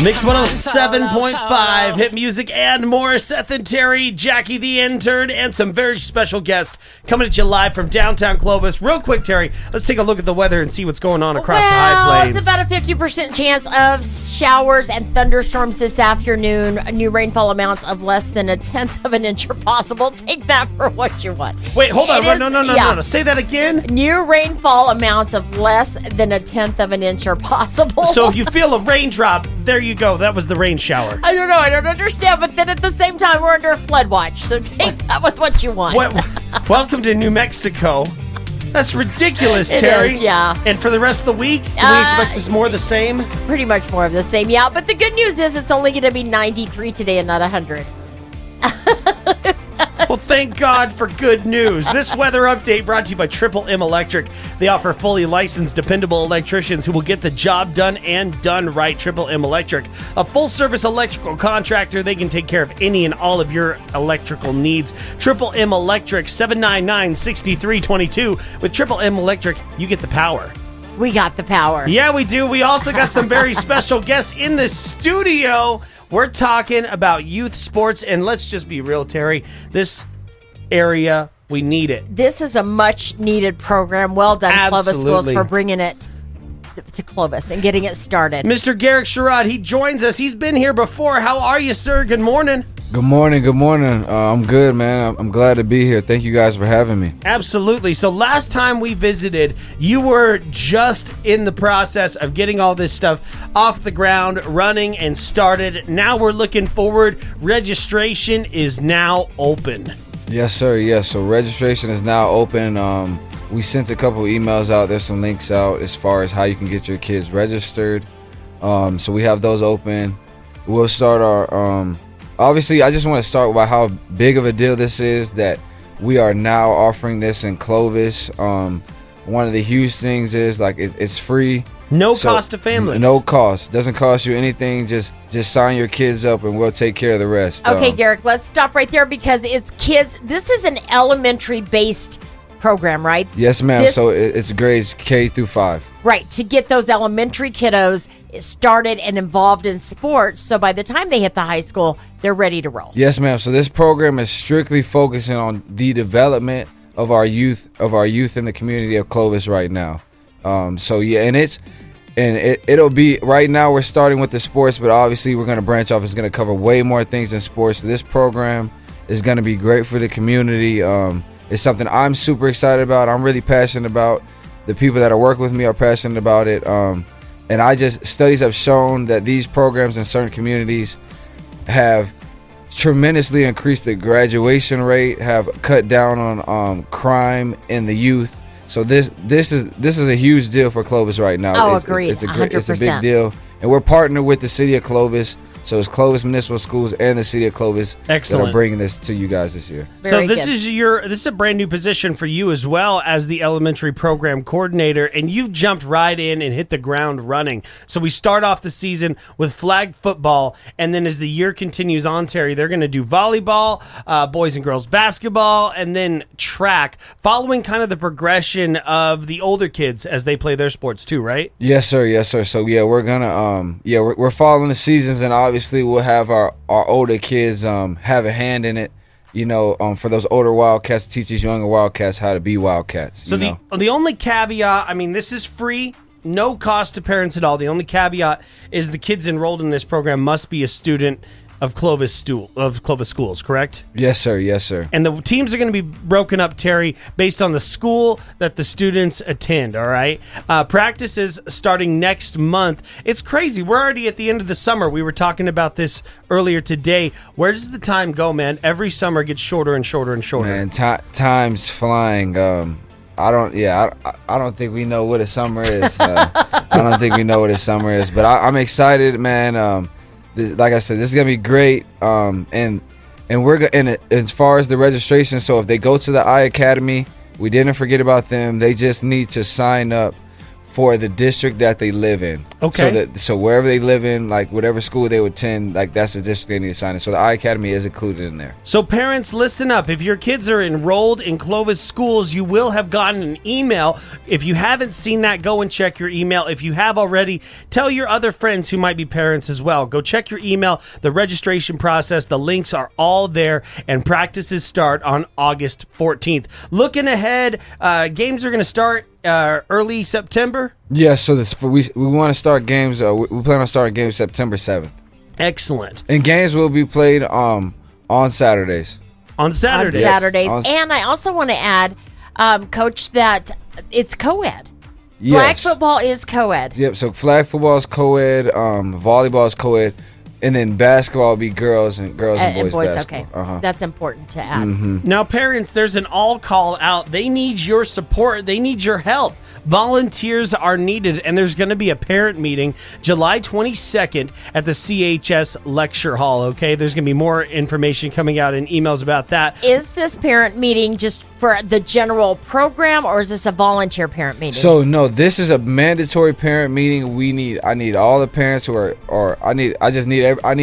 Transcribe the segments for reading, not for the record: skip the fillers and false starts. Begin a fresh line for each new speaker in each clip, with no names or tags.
Mix 107.5, hit music and more. Seth and Terry, Jackie the intern, and some very special guests coming at you live from downtown Clovis. Real quick, Terry, let's take a look at the weather and see what's going on across the high plains.
It's about a 50% chance of showers and thunderstorms this afternoon. New rainfall amounts of less than 1/10 of an inch are possible. Take that for what you want.
Wait, hold on. No. Say that again.
New rainfall amounts of less than 1/10 of an inch are possible.
So if you feel a raindrop, there you go. That was the rain shower.
I don't know. I don't understand. But then at the same time, we're under a flood watch. So take that with what you want.
Welcome to New Mexico. That's ridiculous, Terry.
It is, yeah.
And for the rest of the week, can we expect this more of the same?
Pretty much more of the same, yeah. But the good news is it's only going to be 93 today and not 100.
Well, thank God for good news. This weather update brought to you by Triple M Electric. They offer fully licensed, dependable electricians who will get the job done and done right. Triple M Electric, a full-service electrical contractor. They can take care of any and all of your electrical needs. Triple M Electric, 799-6322. With Triple M Electric, you get the power.
We got the power.
Yeah, we do. We also got some very special guests in the studio. We're talking about youth sports, and let's just be real, Terry. This area, we need it.
This is a much-needed program. Well done, Clovis Schools, for bringing it to Clovis and getting it started.
Mr. Garrick Sherrod, he joins us. He's been here before. How are you, sir? Good morning.
Good morning. I'm good, man. I'm glad to be here. Thank you guys for having me.
Absolutely. So last time we visited, you were just in the process of getting all this stuff off the ground, running and started. Now we're looking forward. Registration is now open.
Yes, sir. Yes. So registration is now open. We sent a couple emails out. There's some links out as far as how you can get your kids registered. So we have those open. We'll start our... Obviously, I just want to start with how big of a deal this is that we are now offering this in Clovis. One of the huge things is it's free.
No cost to families.
No cost. Doesn't cost you anything. Just sign your kids up and we'll take care of the rest.
Okay, Garrick, let's stop right there because it's kids. This is an elementary-based program, right?
Yes, ma'am. So it's grades K through 5.
Right, to get those elementary kiddos started and involved in sports, so by the time they hit the high school, they're ready to roll.
Yes, ma'am. So this program is strictly focusing on the development of our youth in the community of Clovis right now. It'll be right now. We're starting with the sports, but obviously we're going to branch off. It's going to cover way more things than sports. This program is going to be great for the community. It's something I'm super excited about. I'm really passionate about. The people that are working with me are passionate about it. Studies have shown that these programs in certain communities have tremendously increased the graduation rate, have cut down on crime in the youth. So this is a huge deal for Clovis right now.
Oh, agreed.
It's a big deal. And we're partnered with the City of Clovis. So it's Clovis Municipal Schools and the City of Clovis that are bringing this to you guys this year.
This is a brand new position for you as well as the elementary program coordinator, and you've jumped right in and hit the ground running. So we start off the season with flag football, and then as the year continues on, Terry, they're going to do volleyball, boys and girls basketball, and then track, following kind of the progression of the older kids as they play their sports too, right?
Yes, sir. So we're gonna we're following the seasons, and obviously we'll have our older kids have a hand in it, for those older Wildcats, teach these younger Wildcats how to be Wildcats.
So the only caveat, this is free, no cost to parents at all. The only caveat is the kids enrolled in this program must be a student of Clovis Schools, correct?
Yes, sir.
And the teams are going to be broken up, Terry, based on the school that the students attend, all right? Practices starting next month. It's crazy. We're already at the end of the summer. We were talking about this earlier today. Where does the time go, man? Every summer gets shorter and shorter and shorter.
Man, time's flying. I don't think we know what a summer is. But I'm excited, man. Like I said, this is gonna be great, and as far as the registration. So if they go to the iAcademy, we didn't forget about them. They just need to sign up for the district that they live in.
Okay.
So wherever they live in, like whatever school they would attend, like that's the district they need to sign in. So the iAcademy is included in there.
So parents, listen up. If your kids are enrolled in Clovis schools, you will have gotten an email. If you haven't seen that, go and check your email. If you have already, tell your other friends who might be parents as well. Go check your email. The registration process, the links are all there, and practices start on August 14th. Looking ahead, games are going to start early September.
Yeah, so we want to start games. We plan on starting games September 7th.
Excellent.
And games will be played on Saturdays.
On Saturdays.
On Saturdays.
Yes.
And I also want to add, Coach, that it's coed.
Yes.
Flag football is coed.
Yep, so flag football is co-ed, volleyball is co-ed, and then basketball will be girls and boys basketball.
Okay. That's important to add.
Now, parents, there's an all call out. They need your support. They need your help. Volunteers are needed, and there's going to be a parent meeting July 22nd at the CHS Lecture Hall, okay? There's going to be more information coming out in emails about that.
Is this parent meeting just for the general program, or is this a volunteer parent meeting?
So, no, this is a mandatory parent meeting. I need all the parents I need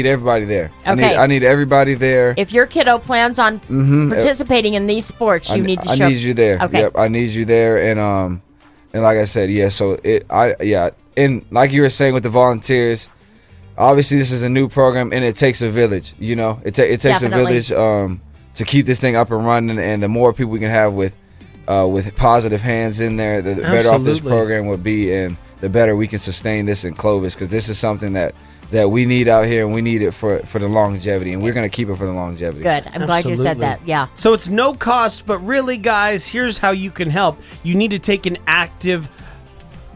everybody there.
Okay.
I need everybody there.
If your kiddo plans on participating in these sports, you need to show.
I need you there.
Okay.
Yep, I need you there, and like I said, yeah. So and like you were saying with the volunteers, obviously this is a new program, and it takes a village. You know, it takes
Definitely.
a village to keep this thing up and running. And the more people we can have with positive hands in there, the better off this program would be, and the better we can sustain this in Clovis, because this is something that we need out here, and we need it for the longevity, and we're going to keep it for the longevity.
Good. I'm glad you said that. Yeah.
So it's no cost, but really, guys, here's how you can help. You need to take an active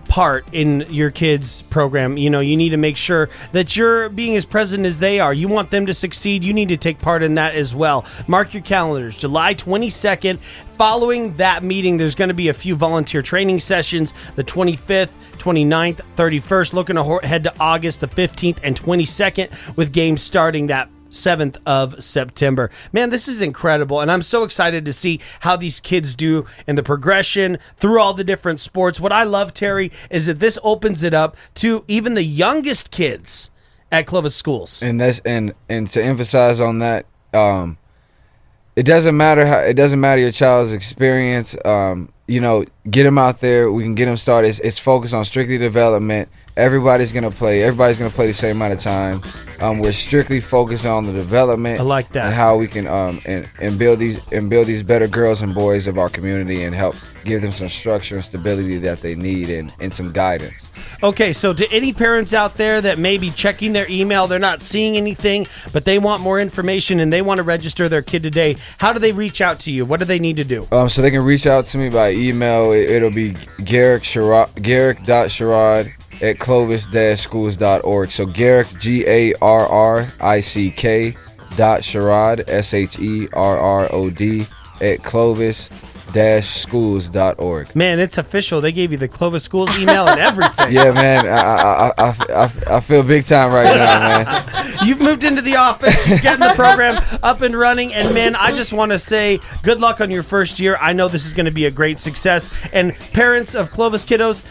part in your kids' program. You know, you need to make sure that you're being as present as they are. You want them to succeed. You need to take part in that as well. Mark your calendars. July 22nd. Following that meeting, there's going to be a few volunteer training sessions, the 25th, 29th, 31st. Looking ahead to August the 15th and 22nd, with games starting that 7th of September. Man, this is incredible, and I'm so excited to see how these kids do in the progression through all the different sports. What I love, Terry, is that this opens it up to even the youngest kids at Clovis schools.
And that's and to emphasize on that, it doesn't matter your child's experience. You know, get them out there. We can get them started. It's focused on strictly development. Everybody's gonna play the same amount of time. We're strictly focused on the development.
I like that.
And how we can and build these better girls and boys of our community, and help give them some structure and stability that they need, and some guidance.
Okay, so to any parents out there that may be checking their email, they're not seeing anything, but they want more information and they want to register their kid today, how do they reach out to you? What do they need to do?
So they can reach out to me by email. It'll be Garrick.Sherrod at clovis-schools.org. So Garrick, GARRICK.Sherrod, SHERROD at clovis-schools.org.
Man, it's official. They gave you the Clovis Schools email and everything.
Yeah, man. I feel big time right now, man.
You've moved into the office. You're getting the program up and running. And, man, I just want to say good luck on your first year. I know this is going to be a great success. And parents of Clovis kiddos,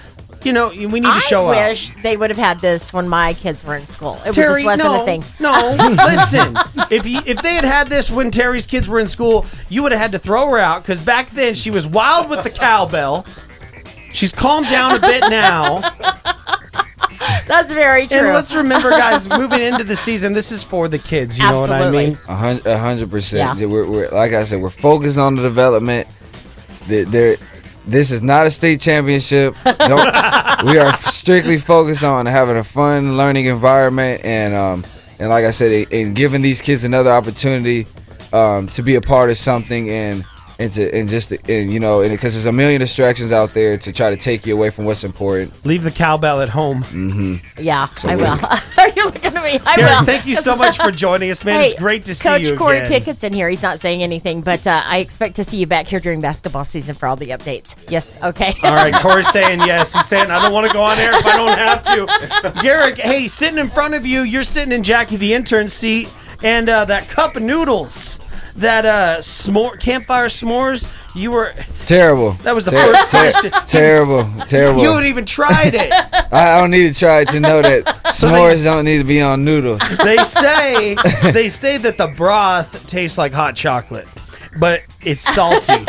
you know, we need to show up.
I wish they would have had this when my kids were in school. It
Terry,
just wasn't a thing.
No, listen. If they had this when Terry's kids were in school, you would have had to throw her out, because back then she was wild with the cowbell. She's calmed down a bit now.
That's very true.
And let's remember, guys, moving into the season, this is for the kids. You know what I mean?
100%.
Yeah.
We're like I said, we're focused on the development. This is not a state championship. We are strictly focused on having a fun learning environment, and like I said, and giving these kids another opportunity to be a part of something, and because there's a million distractions out there to try to take you away from what's important.
Leave the cowbell at home.
Yeah, so I will. Are you looking at me? I
Garrick,
will.
thank you so much for joining us, man.
Hey,
it's great to see
Coach
you again.
Corey Pickett's in here. He's not saying anything, but I expect to see you back here during basketball season for all the updates. Yes, okay.
All right, Corey's saying yes. He's saying, I don't want to go on air if I don't have to. Garrick, hey, sitting in front of you, you're sitting in Jackie the intern's seat, and that cup of noodles that campfire s'mores, you were
Terrible.
That was the first question.
Terrible.
You haven't even tried it.
I don't need to try it to know that s'mores don't need to be on noodles.
They say that the broth tastes like hot chocolate, but it's salty.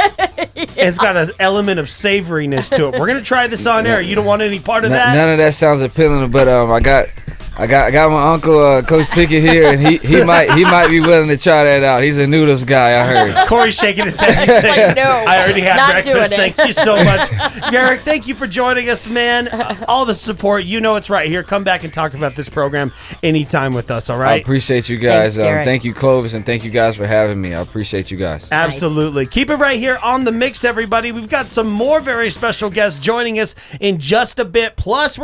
It's got an element of savoriness to it. We're gonna try this on air. You don't want any part of that?
None of that sounds appealing, but I got my uncle Coach Pickett here, and he might be willing to try that out. He's a noodles guy, I heard.
Corey's shaking his head. He's saying,
no,
I already had
not
breakfast.
doing it.
Thank you so much, Garrick. Thank you for joining us, man. All the support. You know it's right here. Come back and talk about this program anytime with us. All
I
right.
appreciate you guys.
Thanks, Garrick.
Thank you, Clovis, and thank you guys for having me. I appreciate you guys.
Absolutely. Keep it right here on The Mix, everybody. We've got some more very special guests joining us in just a bit. Plus, we're going to